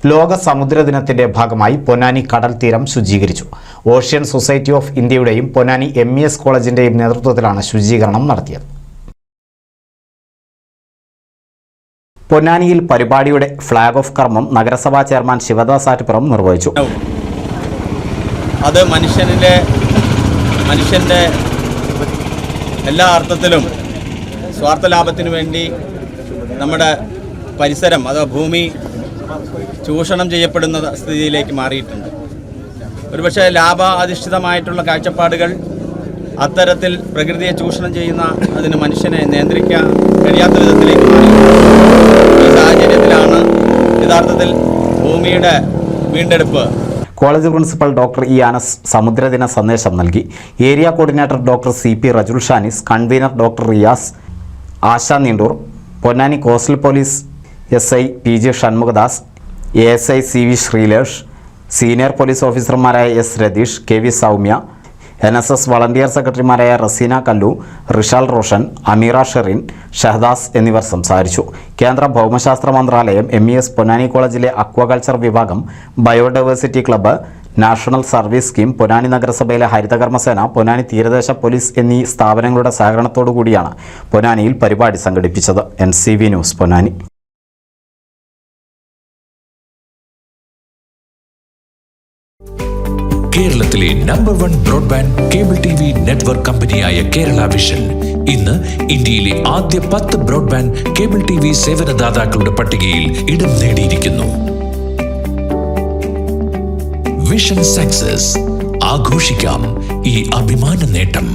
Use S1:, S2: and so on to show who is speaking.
S1: ലോക സമുദ്ര ദിനത്തിന്റെ ഭാഗമായി പൊന്നാനി കടൽ തീരം ശുചീകരിച്ചു. ഓഷ്യൻ സൊസൈറ്റി ഓഫ് ഇന്ത്യയുടെയും പൊന്നാനി MES കോളേജിന്റെയും നേതൃത്വത്തിലാണ് ശുചീകരണം നടത്തിയത്. പൊന്നാനിയിൽ പരിപാടിയുടെ ഫ്ലാഗ് ഓഫ് കർമ്മം നഗരസഭാ ചെയർമാൻ ശിവദാസ് ആറ്റുപുറം നിർവഹിച്ചു.
S2: അത് മനുഷ്യൻ്റെ എല്ലാ അർത്ഥത്തിലും സ്വാർത്ഥ ലാഭത്തിനു വേണ്ടി നമ്മുടെ പരിസരം അഥവാ ഭൂമി ചൂഷണം ചെയ്യപ്പെടുന്ന സ്ഥിതിയിലേക്ക് മാറിയിട്ടുണ്ട്. ഒരുപക്ഷെ ലാഭാധിഷ്ഠിതമായിട്ടുള്ള കാഴ്ചപ്പാടുകൾ അത്തരത്തിൽ പ്രകൃതിയെ ചൂഷണം ചെയ്യുന്ന അതിന് മനുഷ്യനെ നിയന്ത്രിക്കാൻ കഴിയാത്ത വിധത്തിലേക്ക് മാറി. ഈ സാഹചര്യത്തിലാണ് യഥാർത്ഥത്തിൽ ഭൂമിയുടെ വീണ്ടെടുപ്പ്.
S1: College principal doctor E Anas സമുദ്രദിന സന്ദേശം നൽകി. Area coordinator doctor CP Rajul Shanis, convener doctor Riyas, Asha Neendoor, Ponnani coastal police SI PG Shanmukhadas, ASI CV Sreelesh, senior police ഓഫീസർമാരായ S Ratheesh, KV Soumya, NSS volunteer സെക്രട്ടറിമാരായ റസീന കല്ലു, റിഷാൽ റോഷൻ, അമീറ ഷെറിൻ, ഷഹദാസ് എന്നിവർ സംസാരിച്ചു. കേന്ദ്ര ഭൗമശാസ്ത്ര മന്ത്രാലയം, MES പൊന്നാനി കോളേജിലെ അക്വാകൾച്ചർ വിഭാഗം, biodiversity club, national service scheme, Ponnani നഗരസഭയിലെ ഹരിതകർമ്മസേന, പൊന്നാനി തീരദേശ പോലീസ് എന്നീ സ്ഥാപനങ്ങളുടെ സഹകരണത്തോടു കൂടിയാണ് പൊന്നാനിയിൽ പരിപാടി സംഘടിപ്പിച്ചത്. NCV news Ponnani.
S3: കേരളത്തിലെ number 1 broadband cable TV network കമ്പനിയായ കേരള വിഷൻ ഇന്ന് ഇന്ത്യയിലെ ആദ്യ 10 ബ്രോഡ്ബാൻഡ് കേബിൾ TV സേവനദാതാക്കളുടെ പട്ടികയിൽ ഇടം നേടിയിരിക്കുന്നു. Vision success. ആഘോഷിക്കാം ഈ അഭിമാന നേട്ടം.